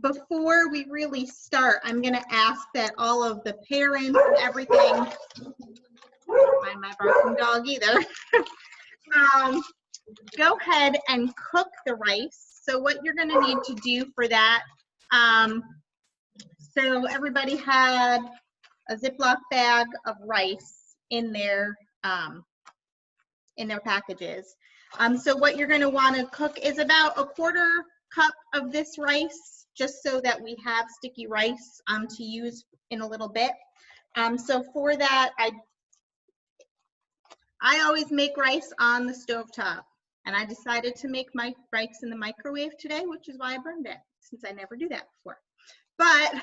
Before we really start, I'm going to ask that all of the parents and everything, don't mind my barking dog either, go ahead and cook the rice. So what you're going to need to do for that, so everybody had a Ziploc bag of rice in their packages. So what you're going to want to cook is about 1/4 cup of this rice, just so that we have sticky rice to use in a little bit. So for that, I always make rice on the stovetop, and I decided to make my rice in the microwave today, which is why I burned it, since I never do that before. But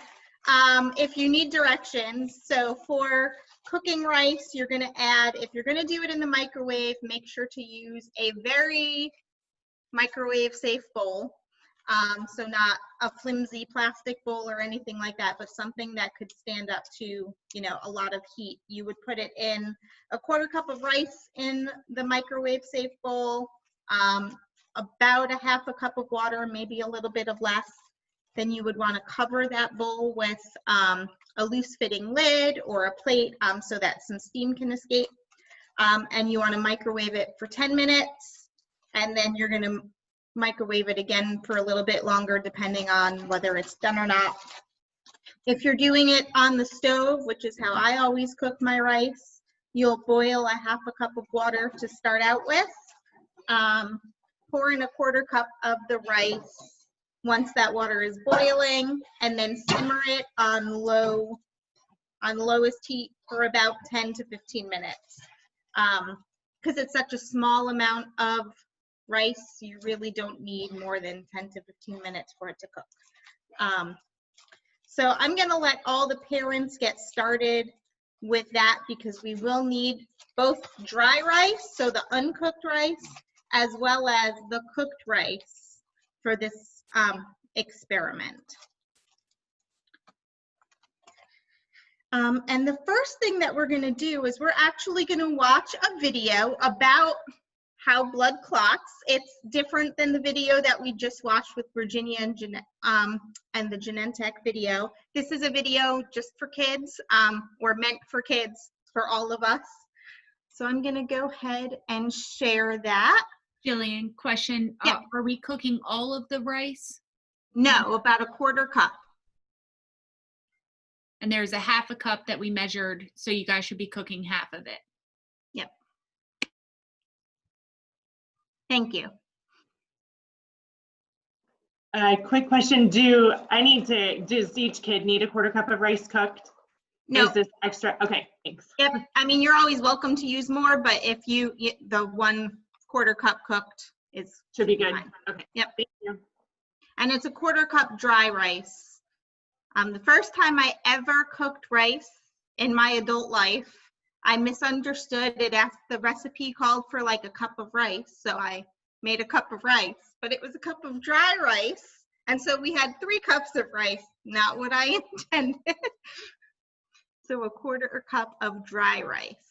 if you need directions, so for cooking rice, you're going to add, if you're going to do it in the microwave, make sure to use a very microwave safe bowl. So not a flimsy plastic bowl or anything like that, but something that could stand up to, you know, a lot of heat. You would put it in 1/4 cup of rice in the microwave safe bowl, about 1/2 cup of water, maybe a little bit of less. Then you would want to cover that bowl with a loose fitting lid or a plate so that some steam can escape. And you want to microwave it for 10 minutes, and then you're going to microwave it again for a little bit longer, depending on whether it's done or not. If you're doing it on the stove, which is how I always cook my rice, you'll boil 1/2 cup of water to start out with. Pour in 1/4 cup of the rice once that water is boiling, and then simmer it on lowest heat for about 10 to 15 minutes. Because it's such a small amount of rice, you really don't need more than 10 to 15 minutes for it to cook. So I'm going to let all the parents get started with that, because we will need both dry rice, so the uncooked rice, as well as the cooked rice for this experiment. And the first thing that we're going to do is we're actually going to watch a video about how blood clots. It's different than the video that we just watched with Virginia and the Genentech video. This is a video just for kids, or meant for kids, for all of us. So I'm going to go ahead and share that. Jillian, question. Yeah. Are we cooking all of the rice? No, about 1/4 cup. And there's 1/2 cup that we measured, so you guys should be cooking 1/2 of it. Yep. Thank you. Quick question, does each kid need 1/4 cup of rice cooked? No. Is this extra? Okay, thanks. Yep. I mean, you're always welcome to use more, but if the 1/4 cup cooked is should be good. fine. Okay. Yep. Thank you. And it's 1/4 cup dry rice. The first time I ever cooked rice in my adult life, I misunderstood it. The recipe called for like a cup of rice, so I made a cup of rice, but it was a cup of dry rice, and so we had 3 cups of rice, not what I intended. So 1/4 cup of dry rice.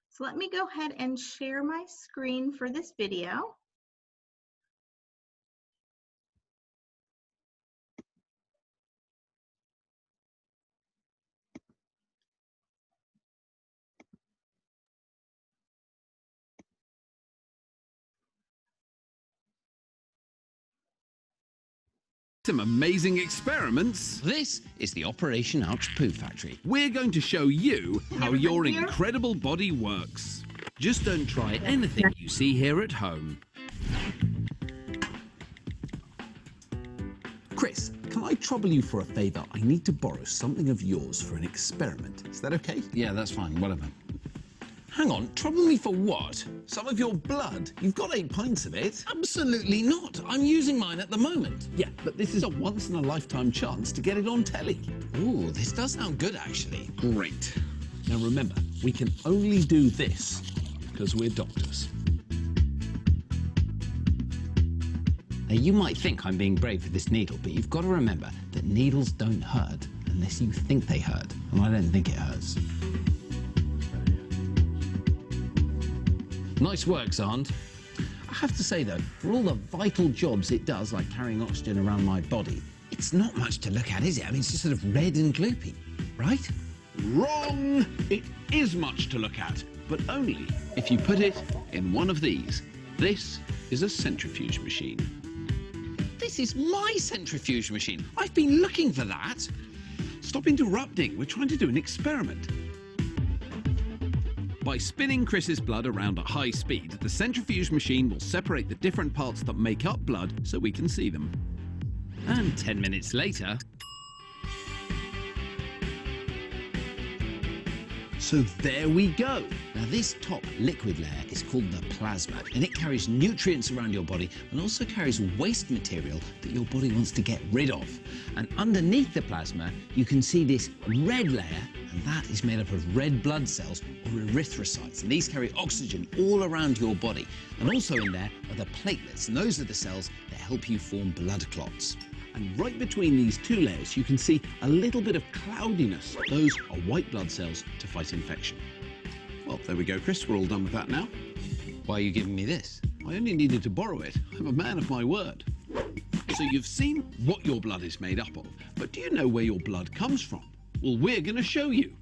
So let me go ahead and share my screen for this video. Some amazing experiments. This is the Operation Ouch Poo Factory. We're going to show you how your incredible body works. Just don't try anything you see here at home. Chris, can I trouble you for a favour? I need to borrow something of yours for an experiment. Is that okay? Yeah, that's fine, whatever. Hang on, trouble me for what? Some of your blood? You've got 8 pints of it. Absolutely not. I'm using mine at the moment. Yeah, but this is a once-in-a-lifetime chance to get it on telly. Ooh, this does sound good, actually. Great. Now remember, we can only do this because we're doctors. Now, you might think I'm being brave with this needle, but you've got to remember that needles don't hurt unless you think they hurt, and I don't think it hurts. Nice work, Zand. have to say though, for all the vital jobs it does, like carrying oxygen around my body, it's not much to look at, is it? I mean, it's just sort of red and gloopy, right? Wrong! It is much to look at, but only if you put it in one of these. This is a centrifuge machine. This is my centrifuge machine. I've been looking for that. Stop interrupting. We're trying to do an experiment. By spinning Chris's blood around at high speed, the centrifuge machine will separate the different parts that make up blood so we can see them. And 10 minutes later... So there we go. Now this top liquid layer is called the plasma, and it carries nutrients around your body and also carries waste material that your body wants to get rid of. And underneath the plasma, you can see this red layer, and that is made up of red blood cells or erythrocytes. And these carry oxygen all around your body. And also in there are the platelets, and those are the cells that help you form blood clots. And right between these two layers, you can see a little bit of cloudiness. Those are white blood cells to fight infection. Well, there we go, Chris. We're all done with that now. Why are you giving me this? I only needed to borrow it. I'm a man of my word. So you've seen what your blood is made up of, but do you know where your blood comes from? Well, we're going to show you.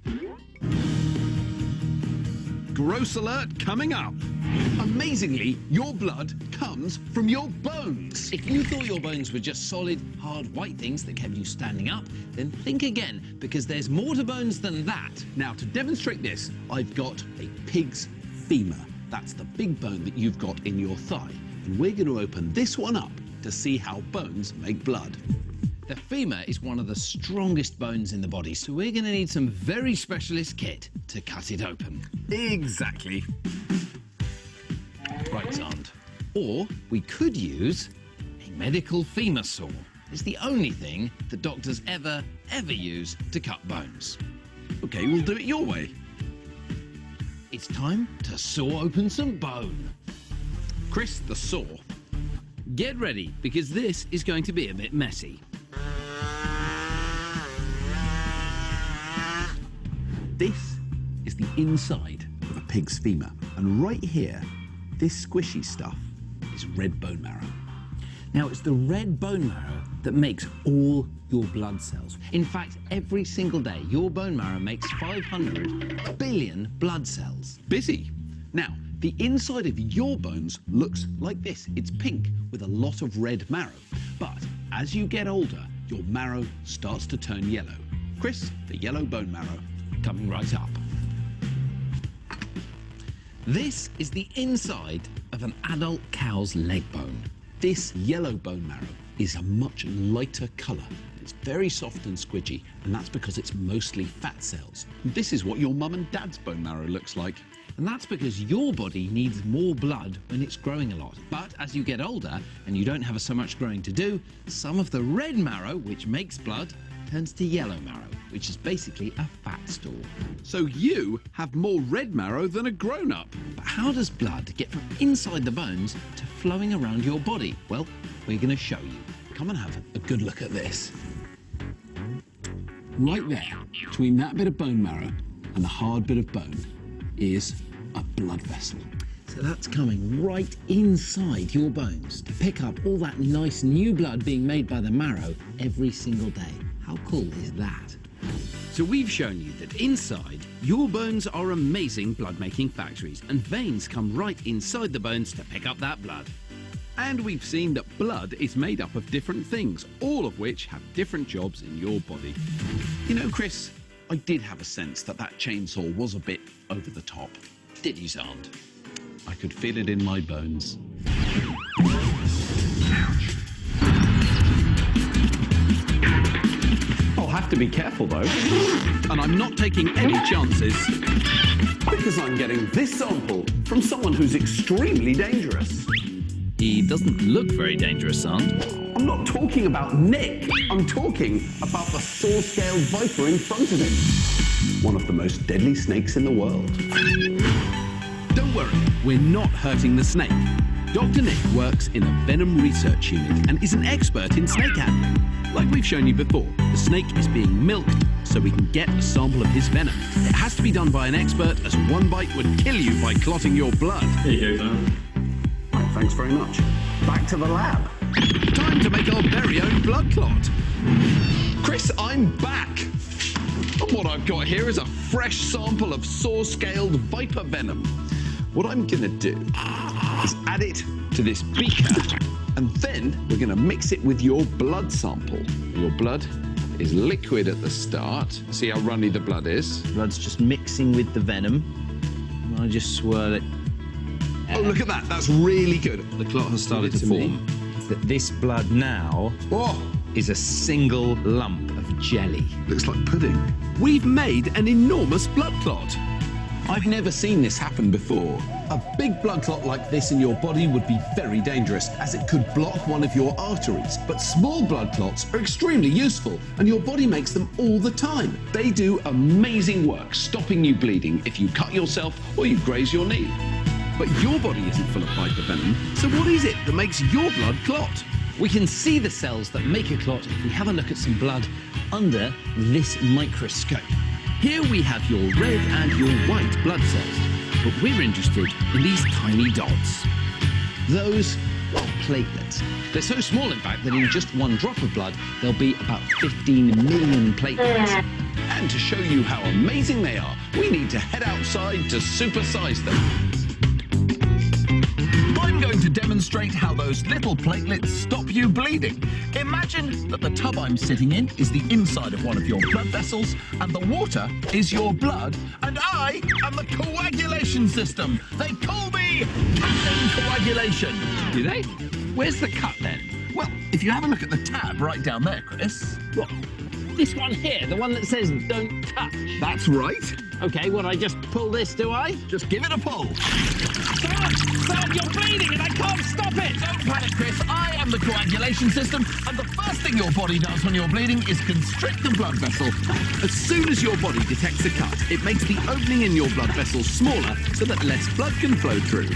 Gross alert coming up. Amazingly, your blood comes from your bones. If you thought your bones were just solid, hard, white things that kept you standing up, then think again, because there's more to bones than that. Now, to demonstrate this, I've got a pig's femur. That's the big bone that you've got in your thigh. And we're going to open this one up to see how bones make blood. The femur is one of the strongest bones in the body, so we're going to need some very specialist kit to cut it open. Exactly. Right, Aunt. Or we could use a medical femur saw. It's the only thing that doctors ever use to cut bones. Okay, we'll do it your way. It's time to saw open some bone. Chris, the saw. Get ready, because this is going to be a bit messy. This is the inside of a pig's femur. And right here, this squishy stuff is red bone marrow. Now, it's the red bone marrow that makes all your blood cells. In fact, every single day, your bone marrow makes 500 billion blood cells. Busy. Now, the inside of your bones looks like this. It's pink with a lot of red marrow. But as you get older, your marrow starts to turn yellow. Chris, the yellow bone marrow, Coming right up. This is the inside of an adult cow's leg bone. This yellow bone marrow is a much lighter colour. It's very soft and squidgy, and that's because it's mostly fat cells. This is what your mum and dad's bone marrow looks like. And that's because your body needs more blood when it's growing a lot. But as you get older and you don't have so much growing to do, some of the red marrow, which makes blood, turns to yellow marrow, which is basically a fat store. So you have more red marrow than a grown-up. But how does blood get from inside the bones to flowing around your body? Well, we're going to show you. Come and have a good look at this. Right there, between that bit of bone marrow and the hard bit of bone, is a blood vessel. So that's coming right inside your bones to pick up all that nice new blood being made by the marrow every single day. How cool is that? So we've shown you that inside, your bones are amazing blood-making factories, and veins come right inside the bones to pick up that blood. And we've seen that blood is made up of different things, all of which have different jobs in your body. You know, Chris, I did have a sense that chainsaw was a bit over the top. Did you, Aunt? I could feel it in my bones. I'll have to be careful though, And I'm not taking any chances. because I'm getting this sample from someone who's extremely dangerous. He doesn't look very dangerous, Aunt. I'm not talking about Nick, I'm talking about the saw-scaled viper in front of him. One of the most deadly snakes in the world. Don't worry, we're not hurting the snake. Dr. Nick works in a venom research unit and is an expert in snake handling. Like we've shown you before, the snake is being milked so we can get a sample of his venom. It has to be done by an expert, as one bite would kill you by clotting your blood. Here you go, Sam. Thanks very much. Back to the lab. Time to make our very own blood clot. Chris, I'm back. And what I've got here is a fresh sample of saw-scaled viper venom. What I'm gonna do is add it to this beaker, and then we're gonna mix it with your blood sample. Your blood is liquid at the start. See how runny the blood is? Blood's just mixing with the venom. And I just swirl it. Oh, look at that. That's really good. The clot has started to form. That this blood now Oh, is a single lump of jelly. looks like pudding. We've made an enormous blood clot. I've never seen this happen before. A big blood clot like this in your body would be very dangerous, as it could block one of your arteries. But small blood clots are extremely useful, and your body makes them all the time. They do amazing work stopping you bleeding if you cut yourself or you graze your knee. But your body isn't full of viper venom, so what is it that makes your blood clot? We can see the cells that make a clot if we have a look at some blood under this microscope. Here we have your red and your white blood cells, but we're interested in these tiny dots. Those are platelets. They're so small, in fact, that in just one drop of blood, there'll be about 15 million platelets. And to show you how amazing they are, we need to head outside to supersize them. I'm going to demonstrate how those little platelets stop you bleeding. Imagine that the tub I'm sitting in is the inside of one of your blood vessels, and the water is your blood, and I am the coagulation system. They call me Captain Coagulation. Do they? Where's the cut then? Well, if you have a look at the tab right down there, Chris. What? This one here, the one that says don't touch. That's right. Okay, well, I just pull this, do I? Just give it a pull. Stop, you're bleeding and I can't stop it! Don't panic, Chris. I am the coagulation system, and the first thing your body does when you're bleeding is constrict the blood vessel. As soon as your body detects a cut, it makes the opening in your blood vessels smaller so that less blood can flow through.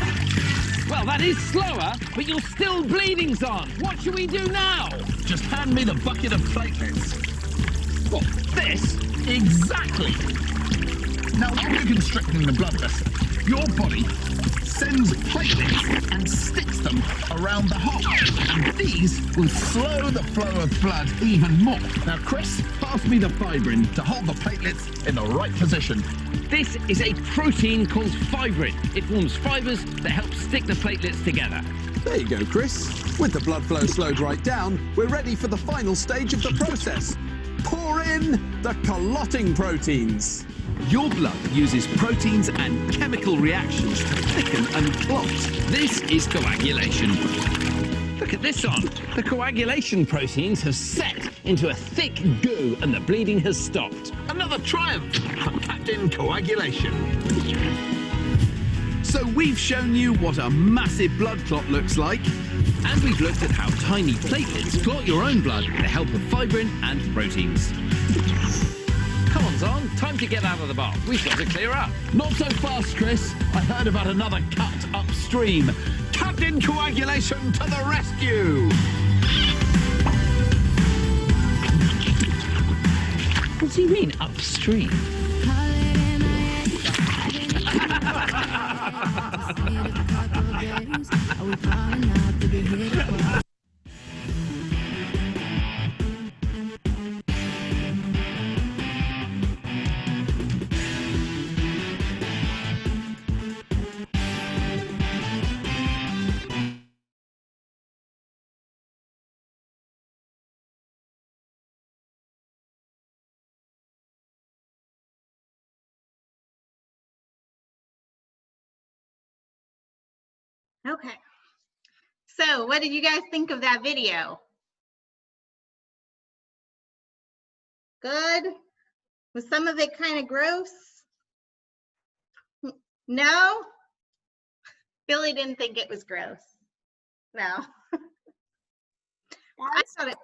Well, that is slower, but you're still bleeding, Zahn. What should we do now? Just hand me the bucket of platelets. What, this? Exactly. Now, while you're constricting the blood vessel, your body sends platelets and sticks them around the hole. And these will slow the flow of blood even more. Now, Chris, pass me the fibrin to hold the platelets in the right position. This is a protein called fibrin. It forms fibers that help stick the platelets together. There you go, Chris. With the blood flow slowed right down, we're ready for the final stage of the process. Pour in the clotting proteins. Your blood uses proteins and chemical reactions to thicken and clot. This is coagulation. Look at this on. The coagulation proteins have set into a thick goo and the bleeding has stopped. Another triumph for Captain Coagulation. So we've shown you what a massive blood clot looks like, and we've looked at how tiny platelets clot your own blood with the help of fibrin and proteins. Come on, Zahn. Time to get out of the bath. We've got to clear up. Not so fast, Chris. I heard about another cut upstream. Captain Coagulation to the rescue! What do you mean, upstream? Okay. So what did you guys think of that video? Good? Was some of it kind of gross? No? Billy didn't think it was gross. No. I thought it.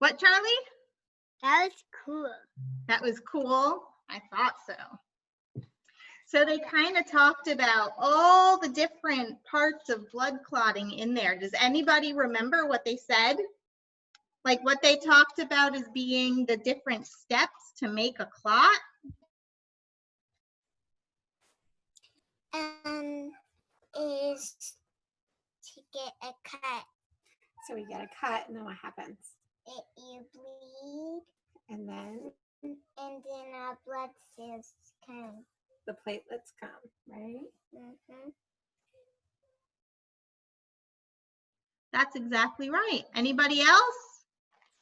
What, Charlie? That was cool. That was cool. I thought so. So they kind of talked about all the different parts of blood clotting in there. Does anybody remember what they said? Like what they talked about as being the different steps to make a clot? is to get a cut. So we get a cut, and then what happens? You bleed, And then and then our blood cells come. the platelets come, right? Mm-hmm. That's exactly right. Anybody else?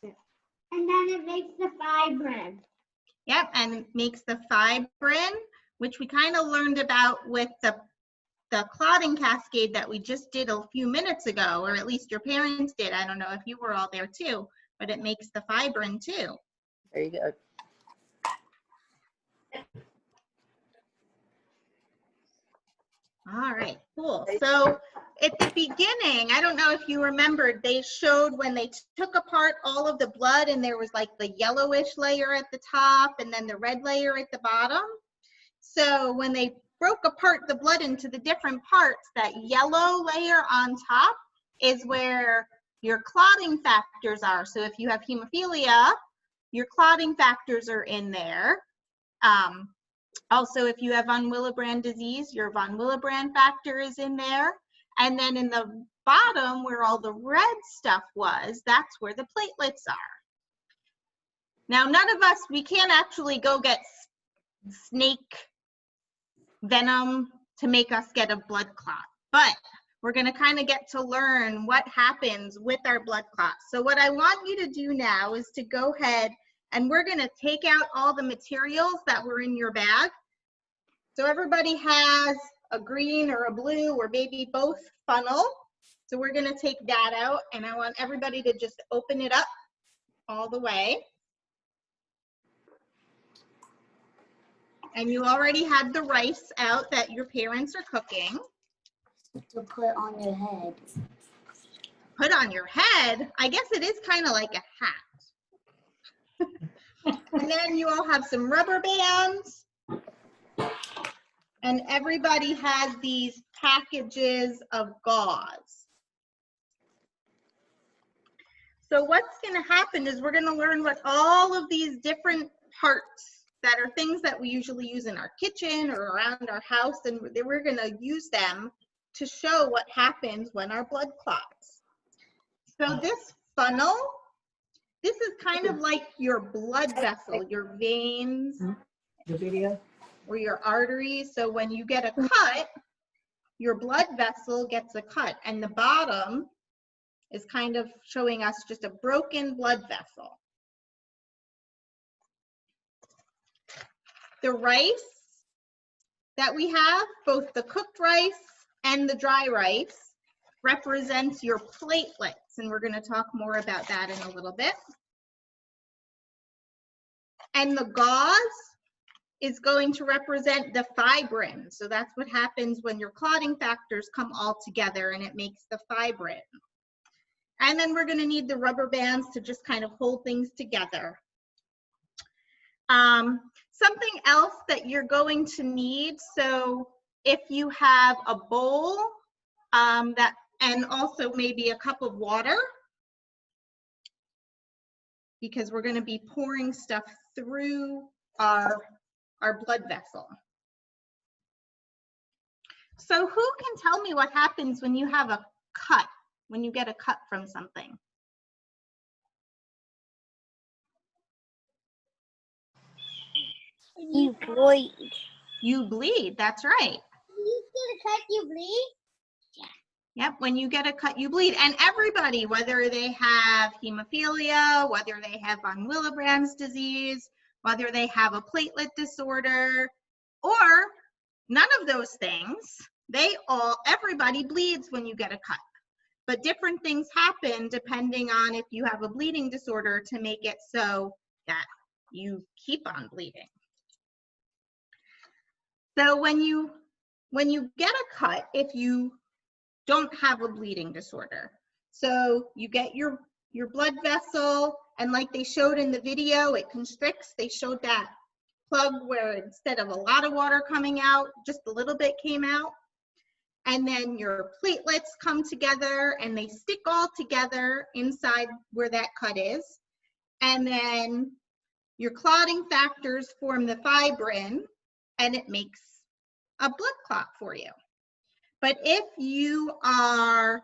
And then it makes the fibrin. Yep, and it makes the fibrin, which we kind of learned about with the clotting cascade that we just did a few minutes ago, or at least your parents did. I don't know if you were all there too, but it makes the fibrin too. Very good. All right, cool. So at the beginning, I don't know if you remembered, they showed when they took apart all of the blood and there was like the yellowish layer at the top and then the red layer at the bottom. So when they broke apart the blood into the different parts, that yellow layer on top is where your clotting factors are. So if you have hemophilia, your clotting factors are in there. Also, if you have Willebrand disease, your von Willebrand factor is in there. And then in the bottom where all the red stuff was, that's where the platelets are. Now, none of us, we can't actually go get snake venom to make us get a blood clot, but we're going to kind of get to learn what happens with our blood clots. So what I want you to do now is to go ahead and we're going to take out all the materials that were in your bag. So everybody has a green or a blue or maybe both funnel. So we're going to take that out and I want everybody to just open it up all the way. And you already had the rice out that your parents are cooking. To put on your head. Put on your head? I guess it is kind of like a hat. And then you all have some rubber bands. And everybody has these packages of gauze. So what's going to happen is we're going to learn what all of these different parts that are things that we usually use in our kitchen or around our house, and we're going to use them to show what happens when our blood clots. So this funnel, this is kind of like your blood vessel, your veins. The video. Or your arteries. So when you get a cut, your blood vessel gets a cut, and the bottom is kind of showing us just a broken blood vessel. The rice that we have, both the cooked rice and the dry rice, represents your platelets, and we're going to talk more about that in a little bit. And the gauze is going to represent the fibrin. So that's what happens when your clotting factors come all together and it makes the fibrin. And then we're going to need the rubber bands to just kind of hold things together. Something else that you're going to need, so if you have a bowl and also maybe a cup of water, because we're going to be pouring stuff through our blood vessel. So who can tell me what happens when you have a cut, when you get a cut from something? You bleed. You bleed, that's right. You get a cut, you bleed? Yeah. Yep, when you get a cut, you bleed. And everybody, whether they have hemophilia, whether they have von Willebrand disease, whether they have a platelet disorder, or none of those things, everybody bleeds when you get a cut. But different things happen depending on if you have a bleeding disorder to make it so that you keep on bleeding. So when you get a cut, if you don't have a bleeding disorder, so you get your blood vessel, and like they showed in the video, it constricts. They showed that plug where instead of a lot of water coming out, just a little bit came out. And then your platelets come together and they stick all together inside where that cut is. And then your clotting factors form the fibrin and it makes a blood clot for you. But if you are,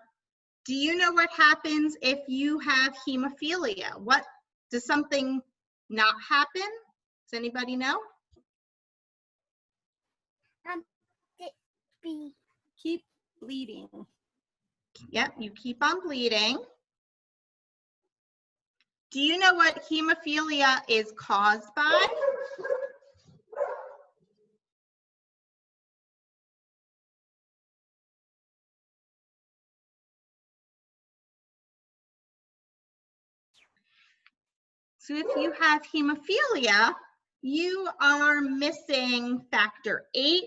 do you know what happens if you have hemophilia? What, does something not happen? Does anybody know? Keep bleeding. Yep, you keep on bleeding. Do you know what hemophilia is caused by? So if you have hemophilia, you are missing factor 8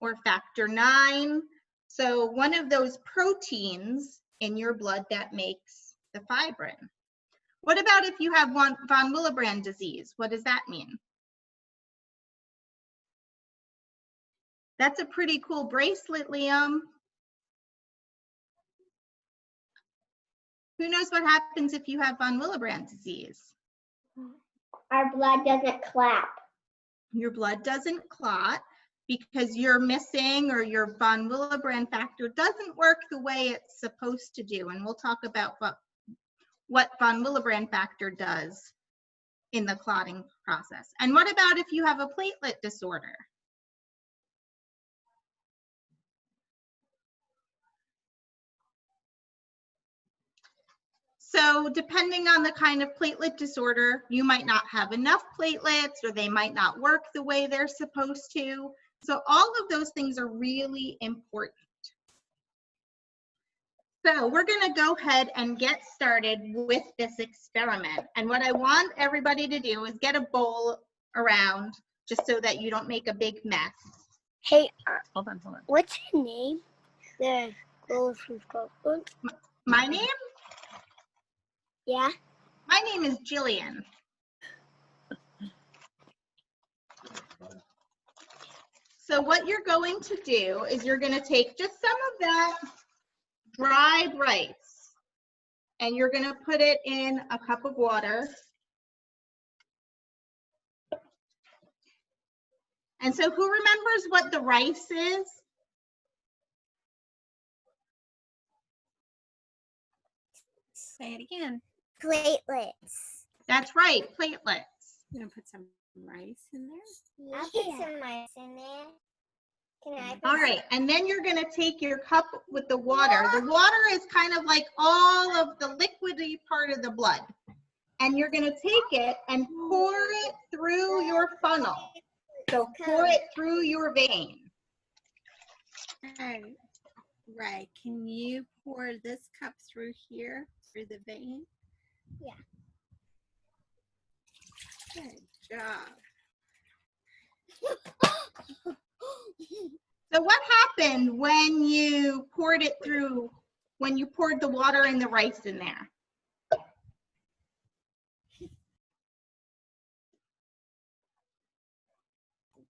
or factor 9. So one of those proteins in your blood that makes the fibrin. What about if you have von Willebrand disease? What does that mean? That's a pretty cool bracelet, Liam. Who knows what happens if you have von Willebrand disease? Our blood doesn't clap. Your blood doesn't clot because you're missing, or your von Willebrand factor doesn't work the way it's supposed to do. And we'll talk about what von Willebrand factor does in the clotting process. And what about if you have a platelet disorder? So depending on the kind of platelet disorder, you might not have enough platelets, or they might not work the way they're supposed to. So all of those things are really important. So we're going to go ahead and get started with this experiment. And what I want everybody to do is get a bowl around, just so that you don't make a big mess. Hey, Hold on. what's your name? The girl who's got My name? Yeah. My name is Jillian. So what you're going to do is you're going to take just some of that dried rice, and you're going to put it in a cup of water. And so who remembers what the rice is? Say it again. Platelets. That's right, platelets. You gonna put some rice in there? I'll put some rice in there. Can I put All right, and then you're going to take your cup with the water. The water is kind of like all of the liquidy part of the blood. And you're going to take it and pour it through your funnel. So pour it through your vein. Right. Can you pour this cup through here, through the vein? Yeah. Good job. So what happened when you poured it through, when you poured the water and the rice in there?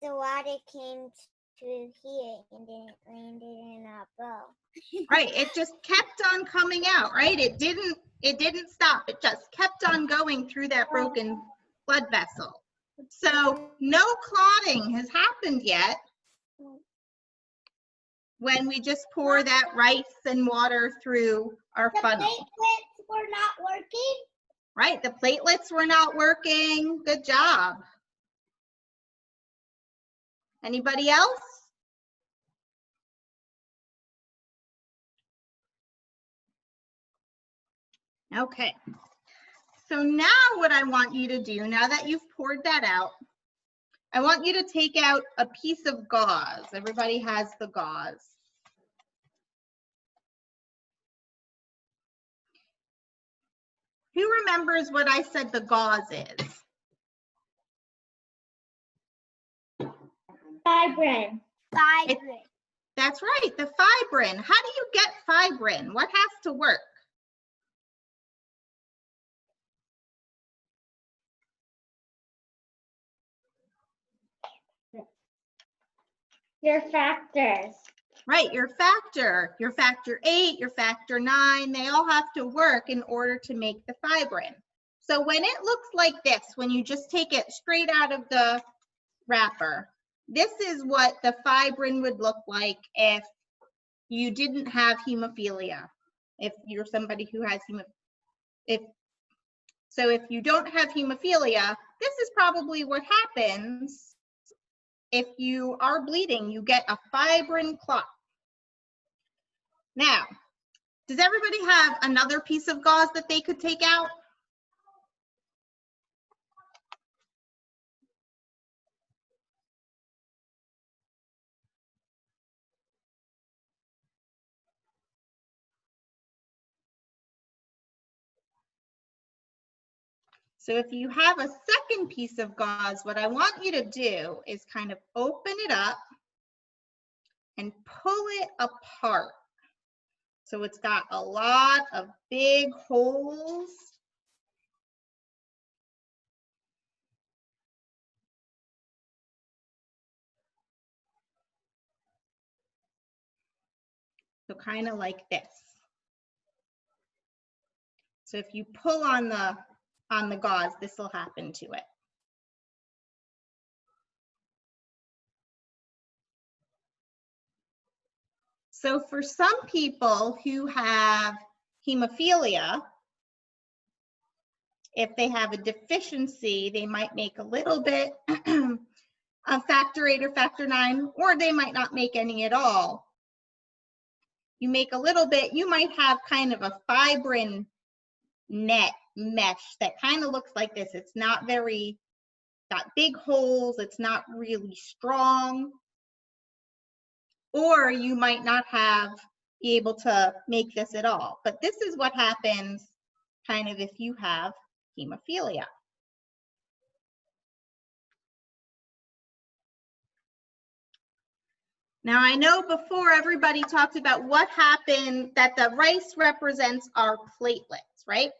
The water came through here and then it landed in our bowl. Right, it just kept on coming out, right? It didn't stop. It just kept on going through that broken blood vessel. So no clotting has happened yet when we just pour that rice and water through our funnel. The platelets were not working? Right, the platelets were not working. Good job. Anybody else? Okay. So now what I want you to do, now that you've poured that out, I want you to take out a piece of gauze. Everybody has the gauze. Who remembers what I said the gauze is? Fibrin. That's right, the fibrin. How do you get fibrin? What has to work? Your factors. Right, your factor 8, your factor 9, they all have to work in order to make the fibrin. So when it looks like this, when you just take it straight out of the wrapper, this is what the fibrin would look like if you didn't have hemophilia. If you're somebody who has if you don't have hemophilia, this is probably what happens if you are bleeding. You get a fibrin clot. Now, does everybody have another piece of gauze that they could take out? So if you have a second piece of gauze, what I want you to do is kind of open it up and pull it apart. So it's got a lot of big holes. So kind of like this. So if you pull on the gauze, this will happen to it. So for some people who have hemophilia, if they have a deficiency, they might make a little bit of factor 8 or factor 9, or they might not make any at all. You make a little bit, you might have kind of a fibrin net mesh that kind of looks like this. It's not very, got big holes, it's not really strong. Or you might not be able to make this at all. But this is what happens kind of if you have hemophilia. Now I know before everybody talked about what happened, that the rice represents our platelets, right?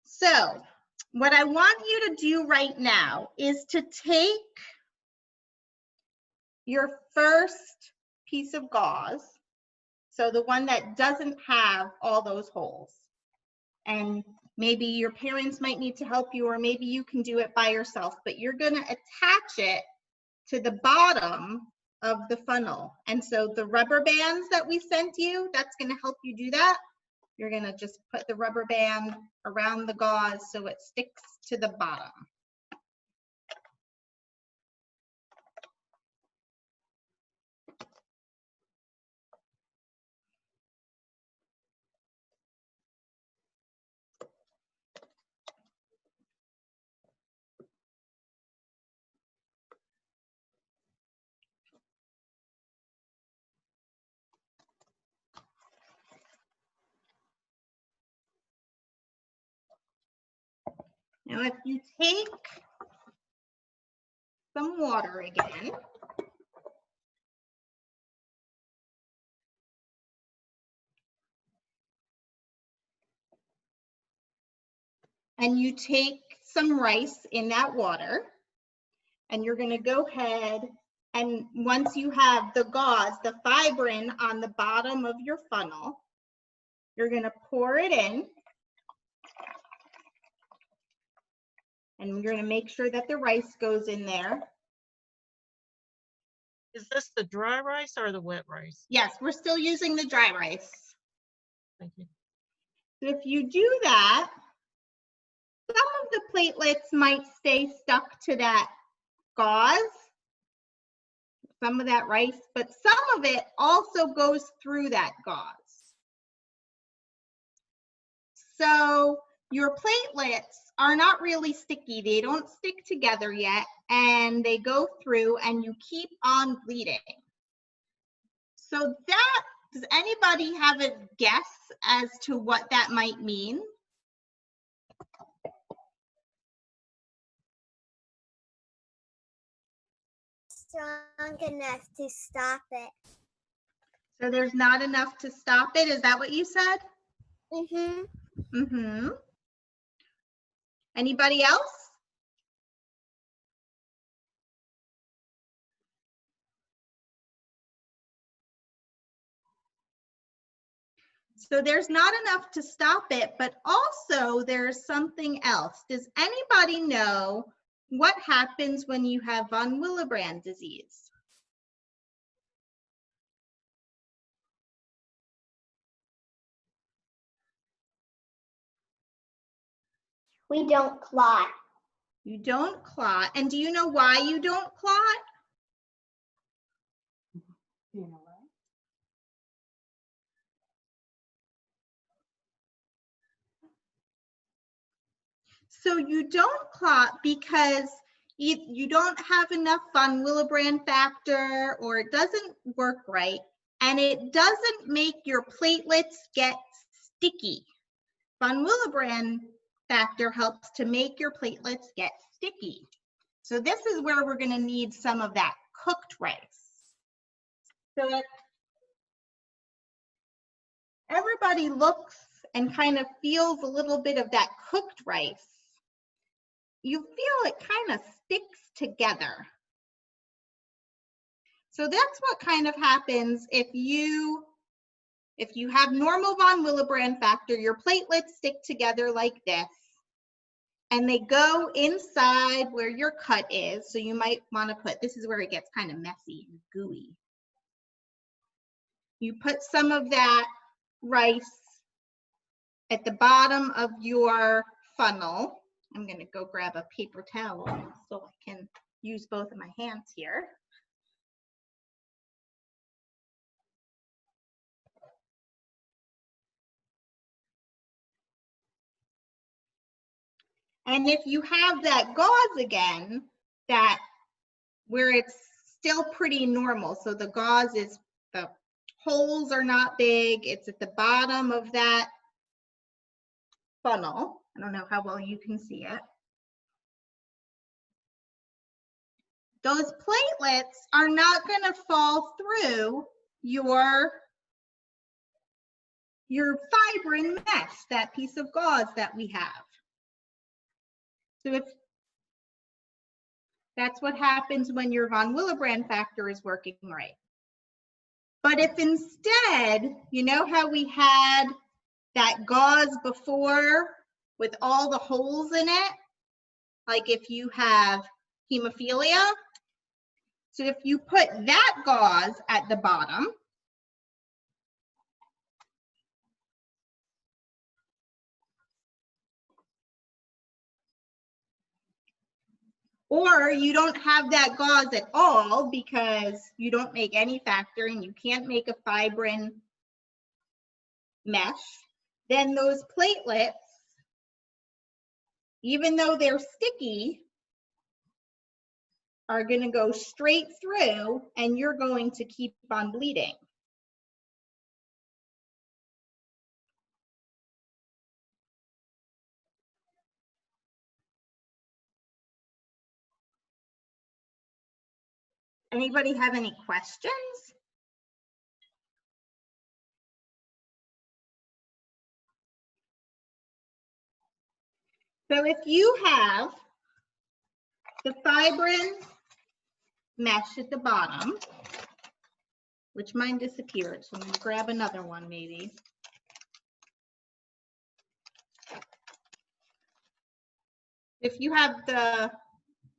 So what I want you to do right now is to take your first piece of gauze, so the one that doesn't have all those holes, and maybe your parents might need to help you, or maybe you can do it by yourself, but you're going to attach it to the bottom of the funnel. And so the rubber bands that we sent you, that's going to help you do that. You're going to just put the rubber band around the gauze so it sticks to the bottom. Now, if you take some water again, and you take some rice in that water, and you're going to go ahead and once you have the gauze, the fibrin on the bottom of your funnel, you're going to pour it in. And we're going to make sure that the rice goes in there. Is this the dry rice or the wet rice? Yes, we're still using the dry rice. Thank you. So if you do that, some of the platelets might stay stuck to that gauze, some of that rice, but some of it also goes through that gauze. So your platelets are not really sticky. They don't stick together yet, and they go through and you keep on bleeding. So that, does anybody have a guess as to what that might mean? Strong enough to stop it. So there's not enough to stop it. Is that what you said? Mm-hmm. Mm-hmm. Anybody else? So there's not enough to stop it, but also there's something else. Does anybody know what happens when you have von Willebrand disease? We don't clot. You don't clot. And do you know why you don't clot? You know what? So you don't clot because you don't have enough von Willebrand factor, or it doesn't work right, and it doesn't make your platelets get sticky. Von Willebrand factor helps to make your platelets get sticky. So this is where we're going to need some of that cooked rice. So that everybody looks and kind of feels a little bit of that cooked rice. You feel it kind of sticks together. So that's what kind of happens if you have normal von Willebrand factor, your platelets stick together like this, and they go inside where your cut is. So you might want to put, this is where it gets kind of messy and gooey. You put some of that rice at the bottom of your funnel. I'm going to go grab a paper towel so I can use both of my hands here. And if you have that gauze again, that where it's still pretty normal, so the gauze is, the holes are not big, it's at the bottom of that funnel. I don't know how well you can see it. Those platelets are not going to fall through your fibrin mesh, that piece of gauze that we have. So if that's what happens when your von Willebrand factor is working right. But if instead, you know how we had that gauze before with all the holes in it? Like if you have hemophilia. So if you put that gauze at the bottom, or you don't have that gauze at all because you don't make any factor and you can't make a fibrin mesh, then those platelets, even though they're sticky, are going to go straight through and you're going to keep on bleeding. Anybody have any questions? So if you have the fibrin mesh at the bottom, which mine disappeared, so I'm going to grab another one maybe. If you have the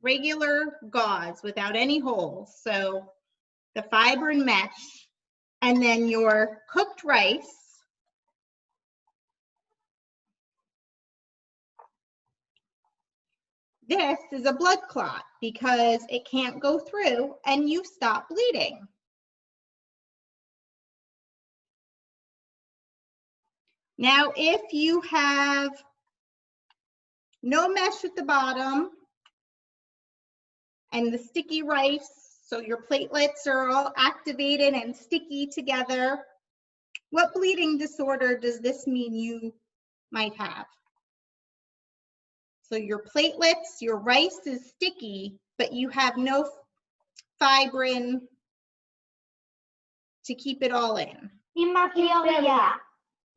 regular gauze without any holes, so the fibrin mesh, and then your cooked rice, this is a blood clot because it can't go through and you stop bleeding. Now, if you have no mesh at the bottom and the sticky rice, so your platelets are all activated and sticky together, what bleeding disorder does this mean you might have? So your platelets, your rice is sticky, but you have no fibrin to keep it all in. Hemophilia.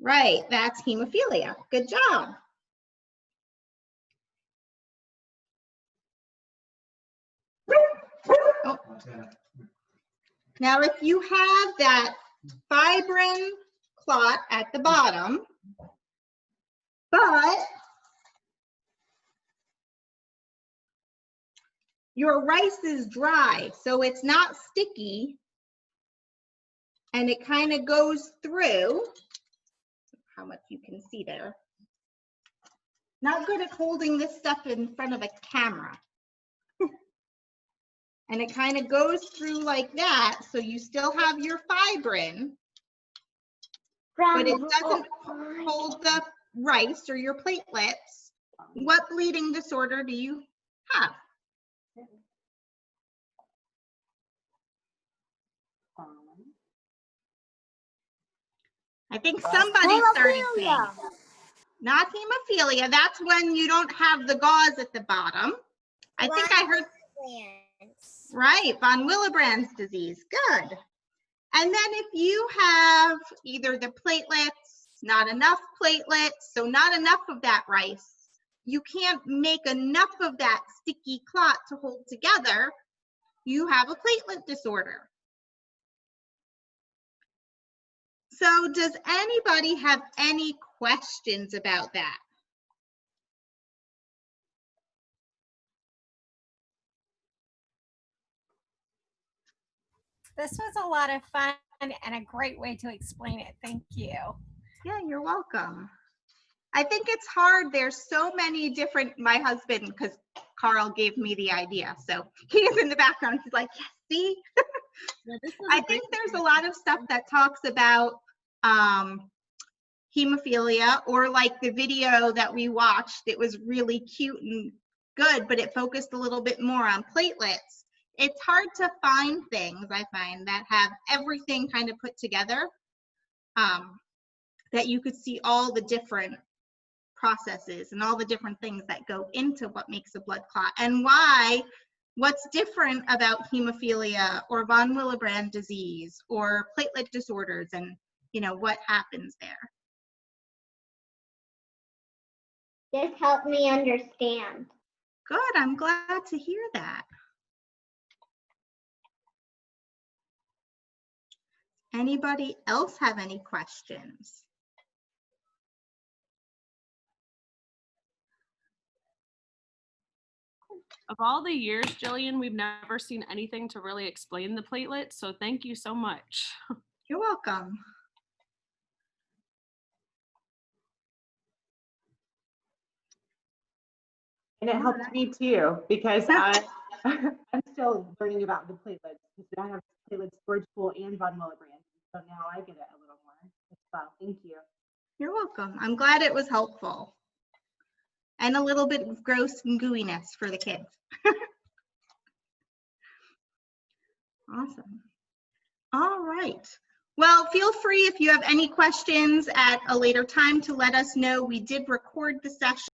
Right, that's hemophilia. Good job. Oh. Now, if you have that fibrin clot at the bottom, but your rice is dry, so it's not sticky, and it kind of goes through, how much you can see there. Not good at holding this stuff in front of a camera. And it kind of goes through like that, so you still have your fibrin, but it doesn't hold the rice or your platelets. What bleeding disorder do you have? I think somebody started saying it. Not hemophilia. That's when you don't have the gauze at the bottom. I think I heard. Right, von Willebrand disease. Good. And then if you have either the platelets, not enough platelets, so not enough of that rice, you can't make enough of that sticky clot to hold together, you have a platelet disorder. So does anybody have any questions about that? This was a lot of fun and a great way to explain it. Thank you. Yeah, you're welcome. I think it's hard. There's so many different, my husband, because Carl gave me the idea. So he's in the background. He's like, yes, see? I think there's a lot of stuff that talks about hemophilia, or like the video that we watched. It was really cute and good, but it focused a little bit more on platelets. It's hard to find things, I find, that have everything kind of put together, that you could see all the different processes and all the different things that go into what makes a blood clot, and why, what's different about hemophilia or von Willebrand disease or platelet disorders, and you know what happens there. This helped me understand. Good, I'm glad to hear that. Anybody else have any questions? Of all the years, Jillian, we've never seen anything to really explain the platelets, so thank you so much. You're welcome. And it helped me too, because I'm still learning about the platelets. I have platelet storage pool and von Willebrand, so now I get it a little more as well. Thank you. You're welcome. I'm glad it was helpful. And a little bit of gross and gooiness for the kids. Awesome. All right. Well, feel free if you have any questions at a later time to let us know. We did record the session.